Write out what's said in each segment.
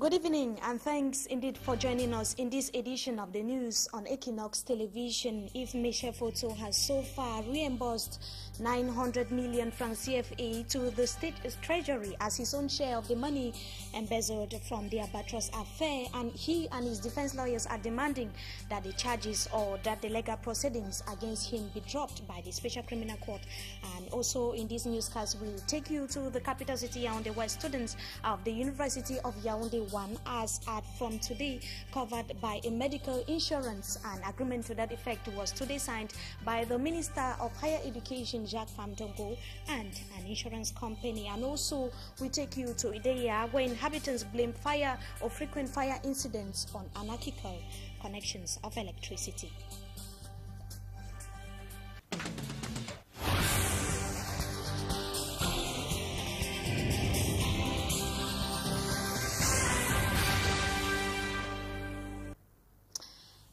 Good evening and thanks indeed for joining us in this edition of the news on Equinox Television. If Michel Photo has so far reimbursed 900 million francs CFA to the state treasury as his own share of the money embezzled from the Albatross affair, and he and his defense lawyers are demanding that the charges or that the legal proceedings against him be dropped by the Special Criminal Court. And also in this newscast, we'll take you to the capital city Yaoundé, where students of the University of Yaoundé 1 as at from today covered by a medical insurance. An agreement to that effect was today signed by the Minister of Higher Education, Jacques Famtongo, and an insurance company. And also we take you to Ideya, where inhabitants blame fire or frequent fire incidents on anarchical connections of electricity.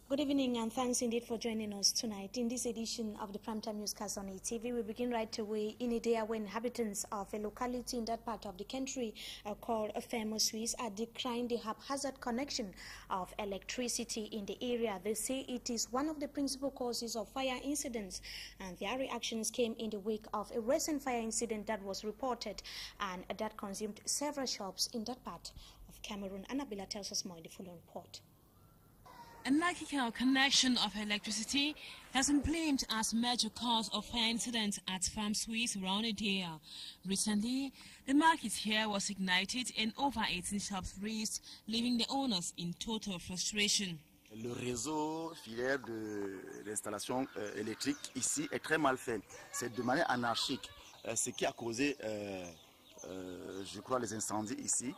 Good evening and thanks indeed for joining us tonight. In this edition of the Primetime Newscast on ETV, we begin right away in Ideya, where inhabitants of a locality in that part of the country called Famous Swiss are decrying the haphazard connection of electricity in the area. They say it is one of the principal causes of fire incidents, and their reactions came in the wake of a recent fire incident that was reported and that consumed several shops in that part of Cameroon. Annabella tells us more in the following report. Anarchical connection of electricity has been blamed as major cause of fire incidents at Farm Suisse around Ideya. Recently, the market here was ignited and over 18 shops razed, leaving the owners in total frustration. Le réseau filaire de l'installation électrique ici est très mal fait. C'est de manière anarchique, ce qui a causé, je crois, les incendies ici.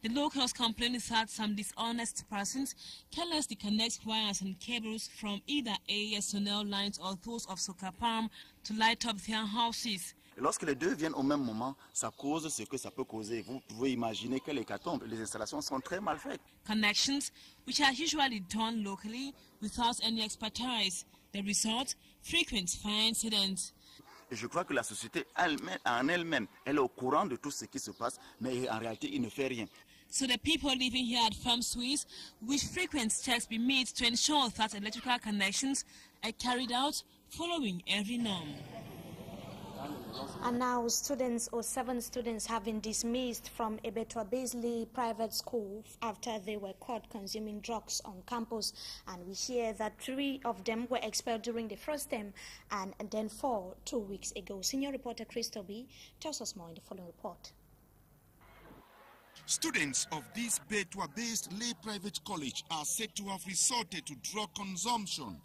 The locals complain that some dishonest persons carelessly connect wires and cables from either ASNL lines or those of Socapam to light up their houses. Et lorsque les deux viennent au même moment, ça cause ce que ça peut causer. Vous pouvez imaginer que les hécatombes, les installations sont très mal faites. Connections which are usually done locally without any expertise. The result, frequent fire incidents. Et je crois que la société en elle-même, elle est au courant de tout ce qui se passe, mais en réalité, il ne fait rien. So the people living here at Farm Suisse wish frequent checks be made to ensure that electrical connections are carried out following every norm. And now students, or 7 students, have been dismissed from Ebetua Beasley Private School after they were caught consuming drugs on campus. And we hear that 3 of them were expelled during the first term and then 4 2 weeks ago. Senior reporter Christo B tells us more in the following report. Students of this Betua-based lay private college are said to have resorted to drug consumption.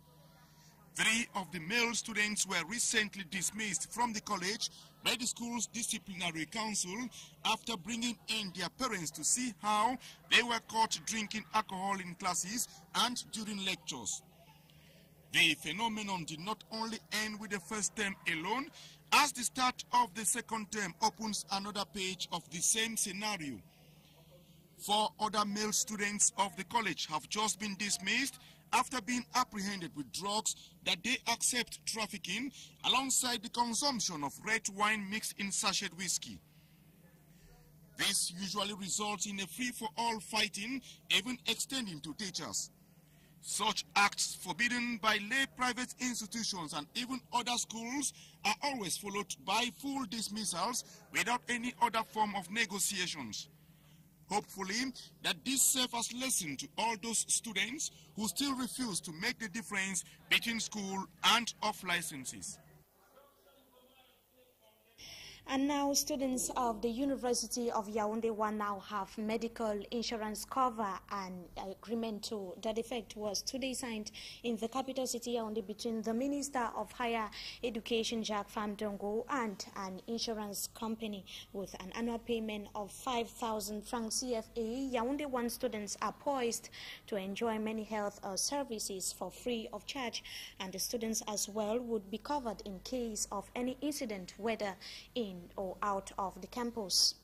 3 of the male students were recently dismissed from the college by the school's disciplinary council after bringing in their parents to see how they were caught drinking alcohol in classes and during lectures. The phenomenon did not only end with the first term alone, as the start of the second term opens another page of the same scenario. 4 other male students of the college have just been dismissed after being apprehended with drugs that they accept trafficking alongside the consumption of red wine mixed in sachet whiskey. This usually results in a free-for-all fighting, even extending to teachers. Such acts forbidden by lay private institutions and even other schools are always followed by full dismissals without any other form of negotiations. Hopefully, that this serves as a lesson to all those students who still refuse to make the difference between school and off licenses. And now students of the University of Yaoundé 1 now have medical insurance cover, and agreement to that effect was today signed in the capital city Yaoundé between the Minister of Higher Education, Jacques Famtongo, and an insurance company with an annual payment of 5,000 francs CFA. Yaoundé 1 students are poised to enjoy many health services for free of charge, and the students as well would be covered in case of any incident, whether in or out of the campus.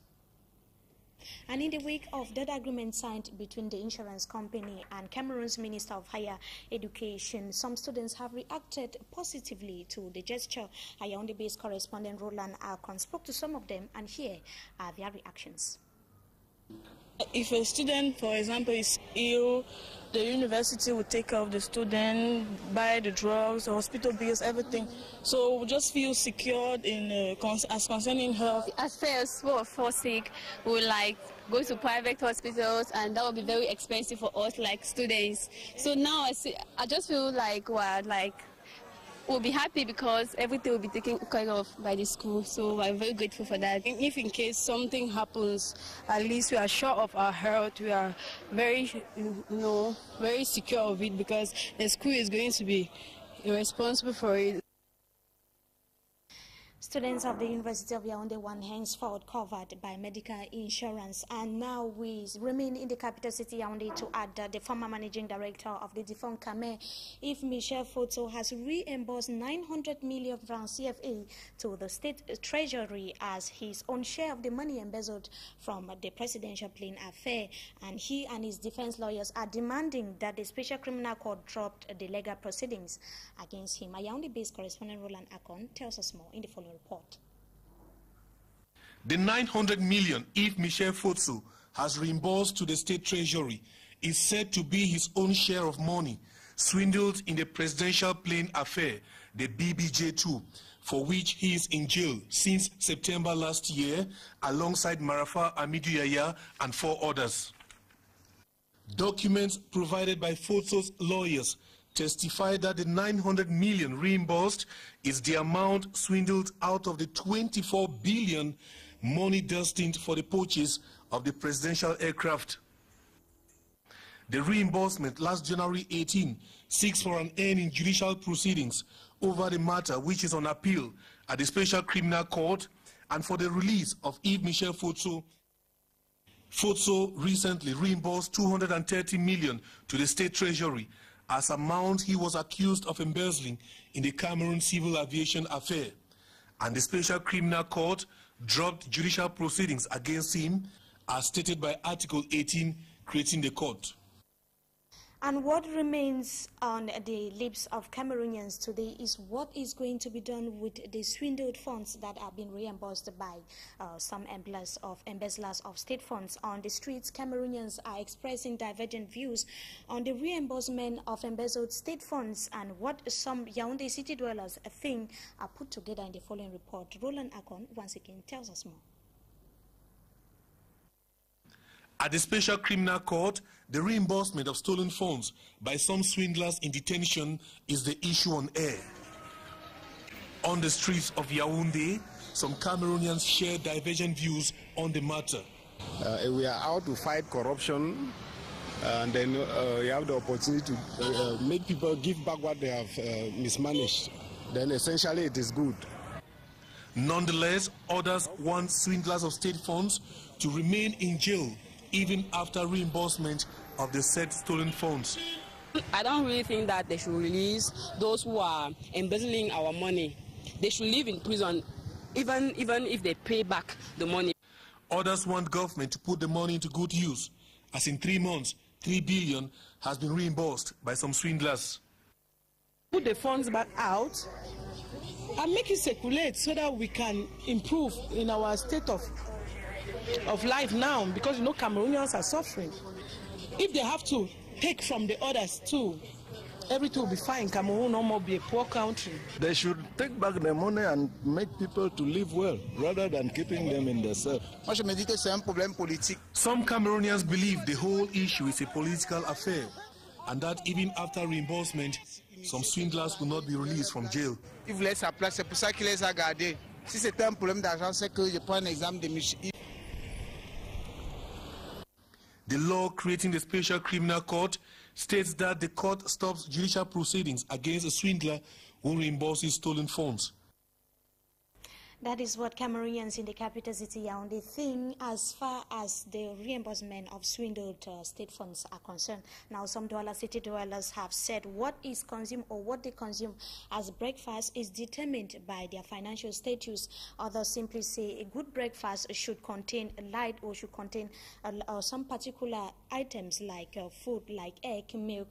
And in the wake of that agreement signed between the insurance company and Cameroon's Minister of Higher Education, some students have reacted positively to the gesture. Our Yaoundé-based correspondent Roland Alcon spoke to some of them, and here are their reactions. If a student, for example, is ill, the university will take care of the student, buy the drugs, the hospital bills, everything. So we just feel secured in as concerning health. At first, we were fall sick, we would like go to private hospitals, and that would be very expensive for us, like students. So now I just feel like we'll be happy because everything will be taken care of by the school. So I'm very grateful for that. If in case something happens, at least we are sure of our health. We are very, very secure of it because the school is going to be responsible for it. Students of the University of Yaoundé were henceforth covered by medical insurance, and now we remain in the capital city Yaoundé to add that the former managing director of the defunct Kamer, Yves Michel Foto, has reimbursed 900 million francs CFA to the state treasury as his own share of the money embezzled from the presidential plane affair, and he and his defense lawyers are demanding that the special criminal court dropped the legal proceedings against him. A Yaoundé-based correspondent Roland Akon tells us more in the following report. The 900 million Yves Michel Foto has reimbursed to the state treasury is said to be his own share of money swindled in the presidential plane affair, the BBJ-2, for which he is in jail since September last year alongside Marafa Amidou Yaya and 4 others. Documents provided by Foto's lawyers testify that the 900 million reimbursed is the amount swindled out of the 24 billion money destined for the purchase of the presidential aircraft. The reimbursement last January 18 seeks for an end in judicial proceedings over the matter, which is on appeal at the Special Criminal Court, and for the release of Yves Michel Foto. Foto recently reimbursed 230 million to the state treasury as amount he was accused of embezzling in the Cameroon civil aviation affair, and the Special Criminal Court dropped judicial proceedings against him as stated by Article 18 creating the court. And what remains on the lips of Cameroonians today is what is going to be done with the swindled funds that have been reimbursed by some embezzlers of state funds. On the streets, Cameroonians are expressing divergent views on the reimbursement of embezzled state funds and what some Yaoundé city dwellers think are put together in the following report. Roland Akon once again tells us more. At the Special Criminal Court, the reimbursement of stolen funds by some swindlers in detention is the issue on air. On the streets of Yaoundé, some Cameroonians share divergent views on the matter. We are out to fight corruption, and then we have the opportunity to make people give back what they have mismanaged. Then essentially it is good. Nonetheless, others want swindlers of state funds to remain in jail even after reimbursement of the said stolen funds. I don't really think that they should release those who are embezzling our money. They should live in prison, even if they pay back the money. Others want government to put the money into good use, as in 3 months, 3 billion has been reimbursed by some swindlers. Put the funds back out and make it circulate so that we can improve in our state of life now, because Cameroonians are suffering. If they have to take from the others too, everything will be fine. Cameroon will no more be a poor country. They should take back the money and make people to live well, rather than keeping them in the cell. Some Cameroonians believe the whole issue is a political affair, and that even after reimbursement, some swindlers will not be released from jail. Ils voulaient sa place, c'est pour ça qu'il les a gardés. Si c'était un problème d'argent, c'est que je prends un exemple de Michel. The law creating the Special Criminal Court states that the court stops judicial proceedings against a swindler who reimburses stolen funds. That is what Cameroonians in the capital city Yaoundé think as far as the reimbursement of swindled state funds are concerned. Now, some city dwellers have said what is consumed or what they consume as breakfast is determined by their financial status. Others simply say a good breakfast should contain light or should contain some particular items like food, like egg, milk,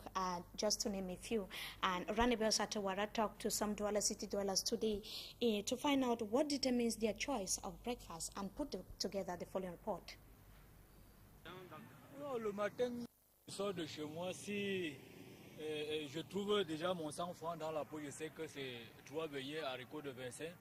just to name a few. And Ranibel Satawara talked to some city dwellers today to find out what determines their choice of breakfast and put together the following report. Non, le matin, je sors de chez moi, si je trouve déjà mon sang-froid dans la peau, je sais que c'est 3 beignets haricots de Vincent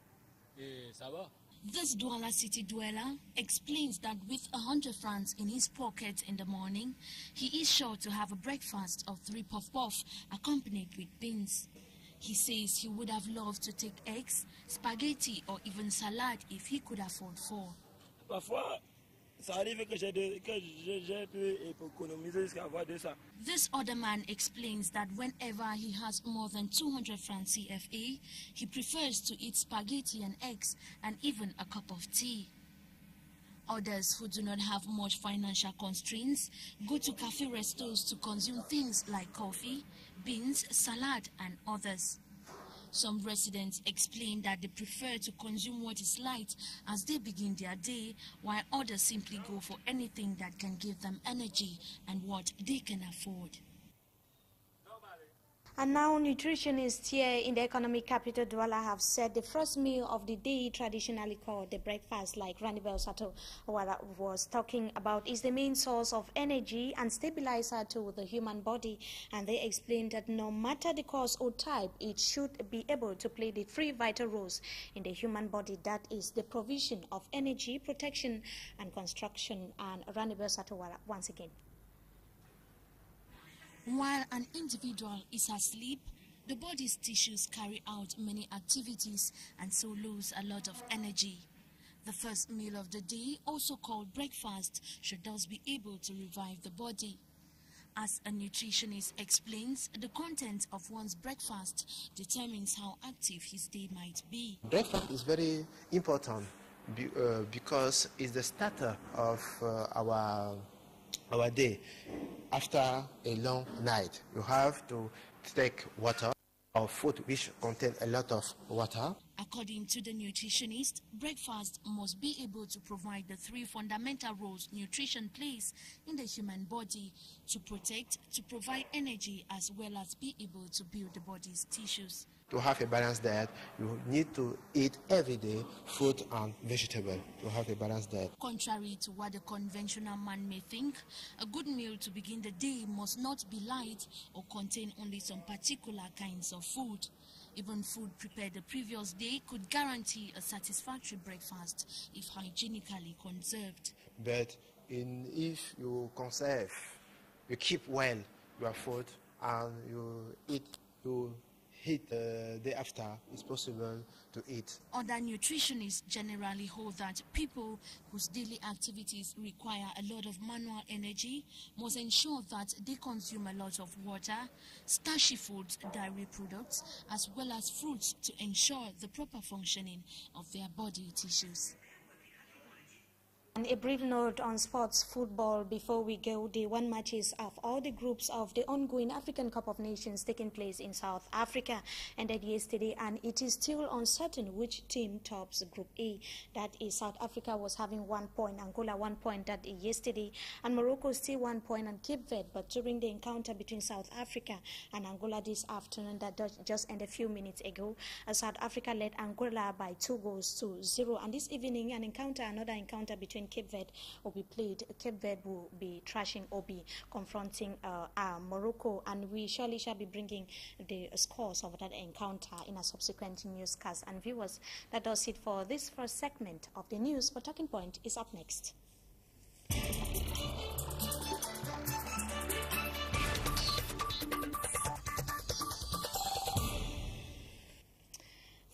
et ça va. This Douala city dweller explains that with 100 francs in his pocket in the morning, he is sure to have a breakfast of 3 puff-puff accompanied with beans. He says he would have loved to take eggs, spaghetti or even salad if he could afford 4. Parfois, ça arrive que j'ai pu économiser jusqu'à avoir 200. This other man explains that whenever he has more than 200 francs CFA, he prefers to eat spaghetti and eggs and even a cup of tea. Others who do not have much financial constraints go to cafe restos to consume things like coffee, beans, salad and others. Some residents explain that they prefer to consume what is light as they begin their day, while others simply go for anything that can give them energy and what they can afford. And now nutritionists here in the economic capital Douala have said the first meal of the day, traditionally called the breakfast, like Ranibel Sato was talking about, is the main source of energy and stabilizer to the human body. And they explained that no matter the cause or type, it should be able to play the 3 vital roles in the human body. That is the provision of energy, protection and construction. And Ranibel Sato once again. While an individual is asleep, the body's tissues carry out many activities and so lose a lot of energy. The first meal of the day, also called breakfast, should thus be able to revive the body. As a nutritionist explains, the content of one's breakfast determines how active his day might be. Breakfast is very important because it's the starter of our day. After a long night, you have to take water or food which contain a lot of water. According to the nutritionist, breakfast must be able to provide the 3 fundamental roles nutrition plays in the human body: to protect, to provide energy, as well as be able to build the body's tissues. To have a balanced diet, you need to eat every day fruit and vegetable to have a balanced diet. Contrary to what the conventional man may think, a good meal to begin the day must not be light or contain only some particular kinds of food. Even food prepared the previous day could guarantee a satisfactory breakfast if hygienically conserved. But if you conserve, you keep well your food and you eat the day after, it's possible to eat. Other nutritionists generally hold that people whose daily activities require a lot of manual energy must ensure that they consume a lot of water, starchy foods, dairy products, as well as fruits to ensure the proper functioning of their body tissues. And a brief note on sports football before we go. The 1 matches of all the groups of the ongoing African Cup of Nations taking place in South Africa ended yesterday, and it is still uncertain which team tops Group A. That is, South Africa was having 1 point, Angola 1 point that yesterday, and Morocco still 1 point, and Cape Verde. But during the encounter between South Africa and Angola this afternoon that just ended a few minutes ago, South Africa led Angola by 2-0. And this evening, another encounter between Cape Verde will be played. Cape Verde will be trashing or be confronting Morocco, and we surely shall be bringing the scores of that encounter in a subsequent newscast. And viewers, that does it for this first segment of the news, but Talking Point is up next.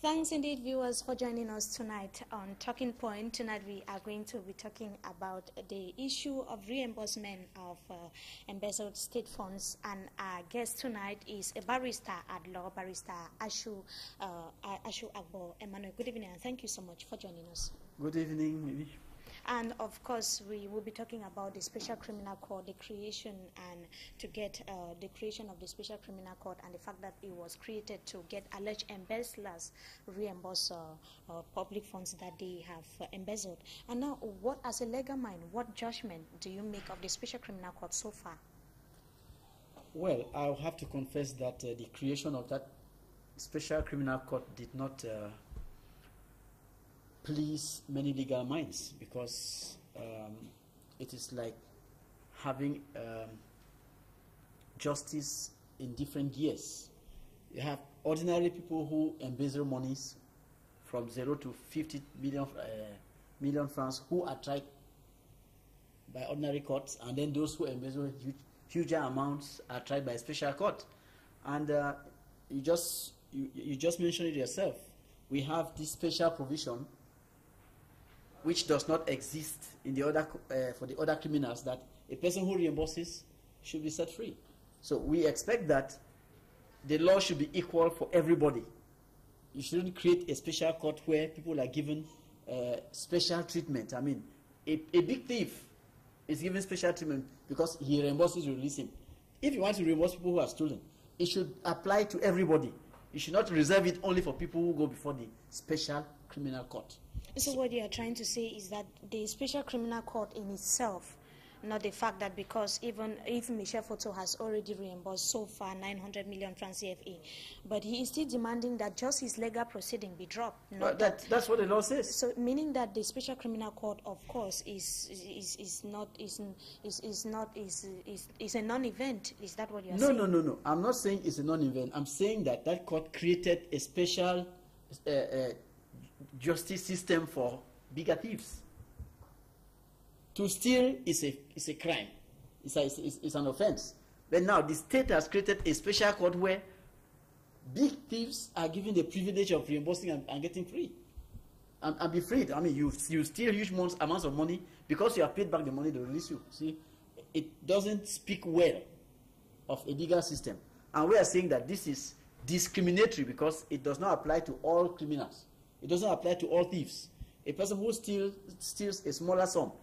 Thanks indeed, viewers, for joining us tonight on Talking Point. Tonight we are going to be talking about the issue of reimbursement of embezzled state funds, and our guest tonight is a barrister at law, Barrister Ashu Agbo Emmanuel. Good evening, and thank you so much for joining us. Good evening, maybe. And of course, we will be talking about the Special Criminal Court, the creation and to get the creation of the Special Criminal Court, and the fact that it was created to get alleged embezzlers reimburse public funds that they have embezzled. And now, what, as a legal mind, what judgment do you make of the Special Criminal Court so far? Well, I'll have to confess that the creation of that Special Criminal Court did not please many legal minds, because it is like having justice in different gears. You have ordinary people who embezzle monies from 0 to 50 million francs who are tried by ordinary courts, and then those who embezzle huge amounts are tried by a special court. And you just mentioned it yourself. We have this special provision which does not exist in the other for the other criminals, that a person who reimburses should be set free. So we expect that the law should be equal for everybody. You shouldn't create a special court where people are given special treatment. I mean, a big thief is given special treatment because he reimburses, you release him. If you want to reimburse people who are stolen, it should apply to everybody. You should not reserve it only for people who go before the special criminal court. So what you are trying to say is that the special criminal court in itself, not the fact that because even if Michel Foto has already reimbursed so far 900 million francs CFA, but he is still demanding that just his legal proceeding be dropped. Well, that's what the law says. So meaning that the special criminal court, of course, is a non-event. Is that what you are saying? No. I'm not saying it's a non-event. I'm saying that that court created a special justice system for bigger thieves. To steal is a crime. It's an offense. But now the state has created a special court where big thieves are given the privilege of reimbursing and getting free. And be freed. I mean, you steal huge amounts of money, because you have paid back the money, they release you. See, it doesn't speak well of a legal system. And we are saying that this is discriminatory because it does not apply to all criminals. It doesn't apply to all thieves. A person who steals a smaller sum,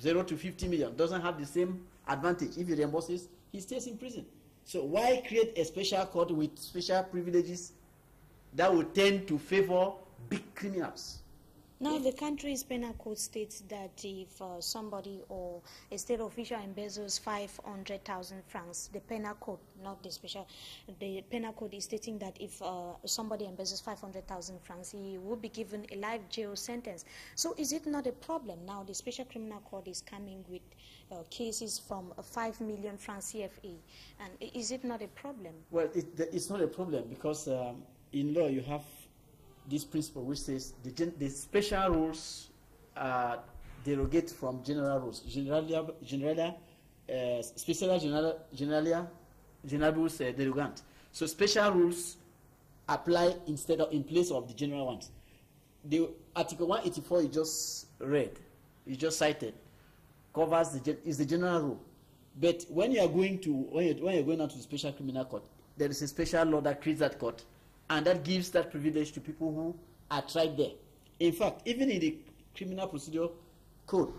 0 to 50 million, doesn't have the same advantage. If he reimburses, he stays in prison. So why create a special court with special privileges that would tend to favor big criminals? Now, the country's penal code states that if somebody or a state official embezzles 500,000 francs, the penal code, not the special, the penal code is stating that if somebody embezzles 500,000 francs, he will be given a life jail sentence. So is it not a problem? Now, the special criminal court is coming with cases from 5 million francs CFA. And is it not a problem? Well, it's not a problem because in law you have this principle which says the special rules derogate from general rules. Specialia generalibus derogant. So special rules apply in place of the general ones. The Article 184 you just read, you just cited, covers is the general rule. But when you are going to when you're going on to the special criminal court, there is a special law that creates that court, and that gives that privilege to people who are tried there. In fact, even in the Criminal Procedure Code,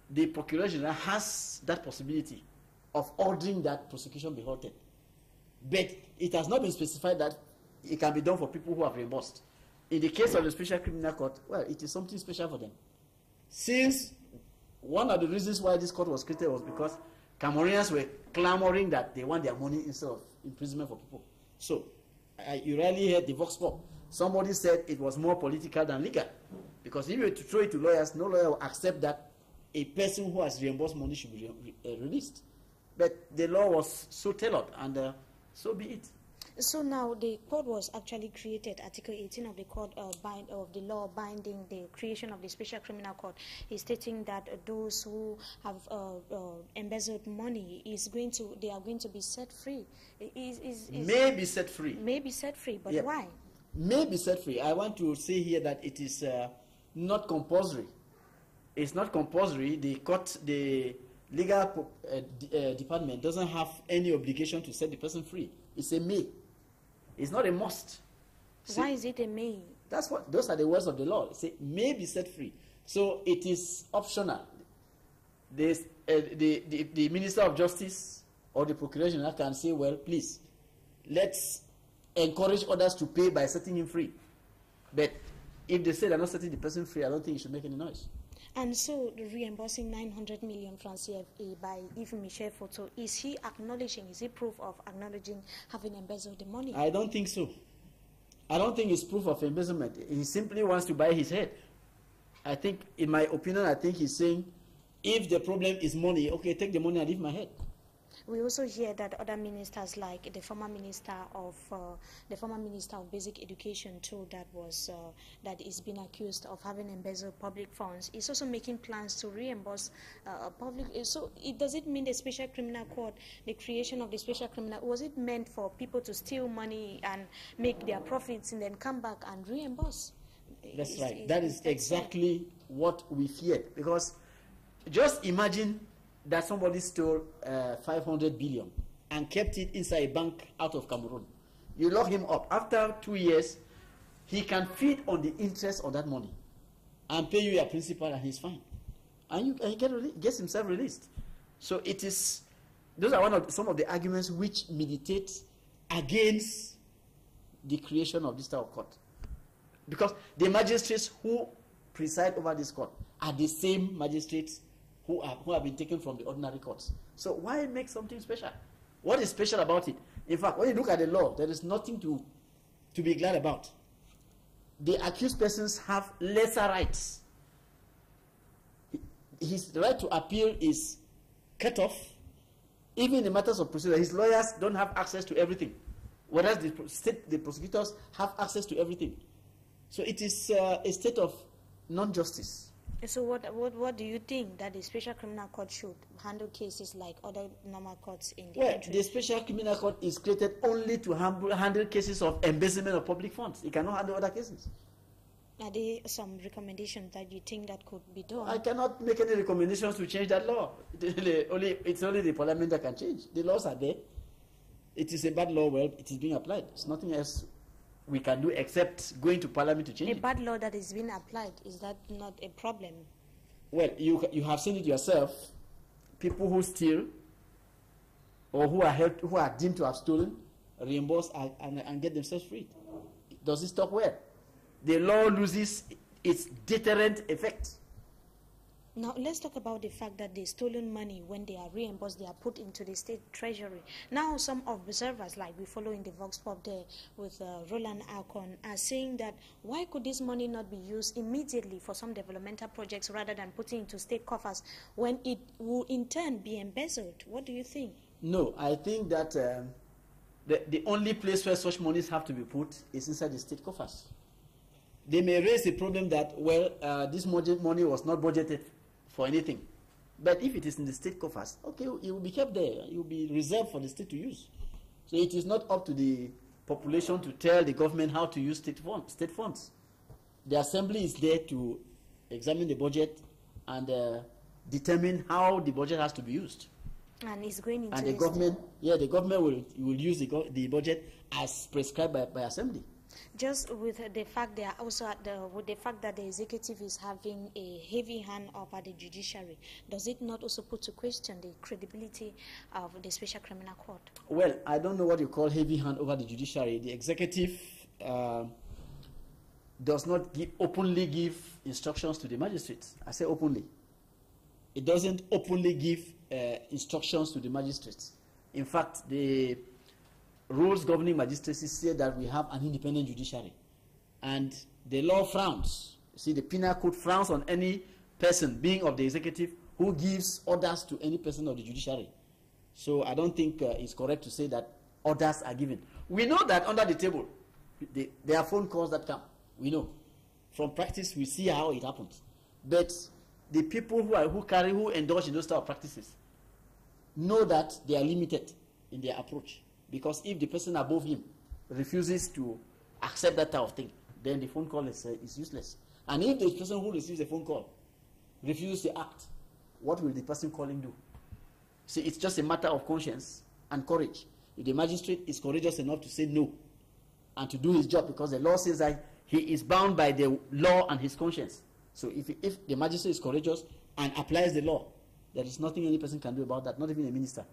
the Procurator General has that possibility of ordering that prosecution be halted. But it has not been specified that it can be done for people who have reimbursed. In the case of the Special Criminal Court, well, it is something special for them. Since one of the reasons why this court was created was because Cameroonians were clamoring that they want their money instead of imprisonment for people. So, you rarely heard the vox pop. Somebody said it was more political than legal. Because if you were to throw it to lawyers, no lawyer will accept that a person who has reimbursed money should be released. But the law was so tailored, and so be it. So now the court was actually created. Article 18 of the court of the law binding the creation of the special criminal court is stating that those who have embezzled money they are going to be set free. May be set free. May be set free, but why? May be set free. I want to say here that it is not compulsory. It's not compulsory. The legal department doesn't have any obligation to set the person free. It's a may. It's not a must. Why is it a may? Those are the words of the law. It says may be set free. So it is optional. The Minister of Justice or the Procurator General can say, well, please, let's encourage others to pay by setting him free. But if they say they're not setting the person free, I don't think it should make any noise. And so the reimbursing 900 million francs CFA by Yves Michel Foto, is he proof of acknowledging having embezzled the money? I don't think so. I don't think it's proof of embezzlement. He simply wants to buy his head. I think, in my opinion, I think he's saying If the problem is money, okay, take the money and leave my head. We also hear that other ministers, like the former minister of basic education, too, that is being accused of having embezzled public funds, is also making plans to reimburse public. So, does it mean the special criminal court, the creation of the special criminal, was it meant for people to steal money and make their profits and then come back and reimburse? That's right. That is exactly what we feared, because just imagine that somebody stole 500 billion and kept it inside a bank out of Cameroon. You lock him up. After 2 years, he can feed on the interest of that money and pay you your principal, and he's fine. And he gets himself released. So it is, those are some of the arguments which militate against the creation of this type of court. Because the magistrates who preside over this court are the same magistrates who have been taken from the ordinary courts. So why make something special? What is special about it? In fact, when you look at the law, there is nothing to be glad about. The accused persons have lesser rights. His right to appeal is cut off. Even in matters of procedure, his lawyers don't have access to everything, whereas the prosecutors have access to everything. So it is a state of non-justice. So what do you think that the Special Criminal Court should handle cases like other normal courts in the country? The Special Criminal Court is created only to handle cases of embezzlement of public funds. It cannot handle other cases. Are there some recommendations that you think that could be done? I cannot make any recommendations to change that law. It's only the parliament that can change. The laws are there. It is a bad law, well, it is being applied. There's nothing else we can do except going to parliament to change it. A bad law that is being applied, is that not a problem? Well, you have seen it yourself. People who steal or who are deemed to have stolen, reimburse and get themselves freed. Does it stop where? The law loses its deterrent effect. Now, let's talk about the fact that the stolen money, when they are reimbursed, they are put into the state treasury. Now, some observers, like we follow in the Vox Pop there with Roland Alcon, are saying that why could this money not be used immediately for some developmental projects rather than putting into state coffers when it will in turn be embezzled? What do you think? No, I think that the only place where such monies have to be put is inside the state coffers. They may raise the problem that, well, this money was not budgeted for anything. But if it is in the state coffers, okay, it will be kept there. It will be reserved for the state to use. So it is not up to the population to tell the government how to use state funds. The assembly is there to examine the budget and determine how the budget has to be used. And it's going into the government, the government will use the budget as prescribed by assembly. Just with the fact they are also with the fact that the executive is having a heavy hand over the judiciary, does it not also put to question the credibility of the Special Criminal Court? Well, I don't know what you call heavy hand over the judiciary. The executive does not openly give instructions to the magistrates. I say openly. It doesn't openly give instructions to the magistrates. In fact, the rules governing magistracy say that we have an independent judiciary. And the law frowns. See, the penal code frowns on any person being of the executive who gives orders to any person of the judiciary. So I don't think it's correct to say that orders are given. We know that under the table, there are phone calls that come. We know. From practice, we see how it happens. But the people who indulge in those type of practices know that they are limited in their approach. Because if the person above him refuses to accept that type of thing, then the phone call is useless. And if the person who receives the phone call refuses to act, what will the person calling do? See, it's just a matter of conscience and courage. If the magistrate is courageous enough to say no and to do his job, because the law says that he is bound by the law and his conscience. So if the magistrate is courageous and applies the law, there is nothing any person can do about that, not even a minister.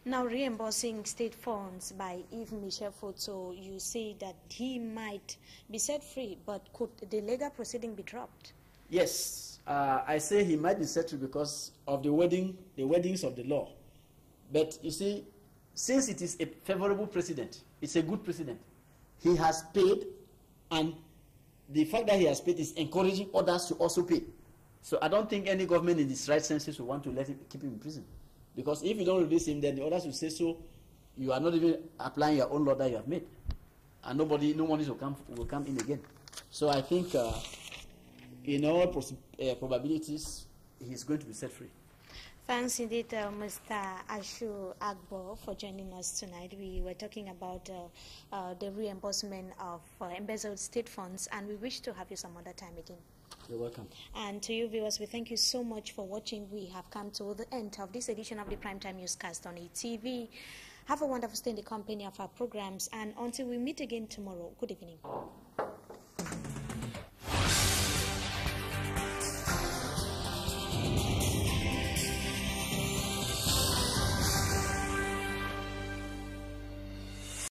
Now, reimbursing state funds by Yves Michel Foto, you say that he might be set free, but could the legal proceeding be dropped? Yes, I say he might be set free because of the wordings of the law. But you see, since it is a favorable precedent, it's a good precedent. He has paid, and the fact that he has paid is encouraging others to also pay. So I don't think any government in its right senses will want to keep him in prison. Because if you don't release him, then the others will say so. You are not even applying your own law that you have made. And no one will come in again. So I think in all probabilities, he's going to be set free. Thanks indeed, Mr. Ashu Agbo, for joining us tonight. We were talking about the reimbursement of embezzled state funds, and we wish to have you some other time again. You're welcome. And to you viewers, we thank you so much for watching. We have come to the end of this edition of the Primetime Newscast on ATV. Have a wonderful stay in the company of our programs, and until we meet again tomorrow, good evening.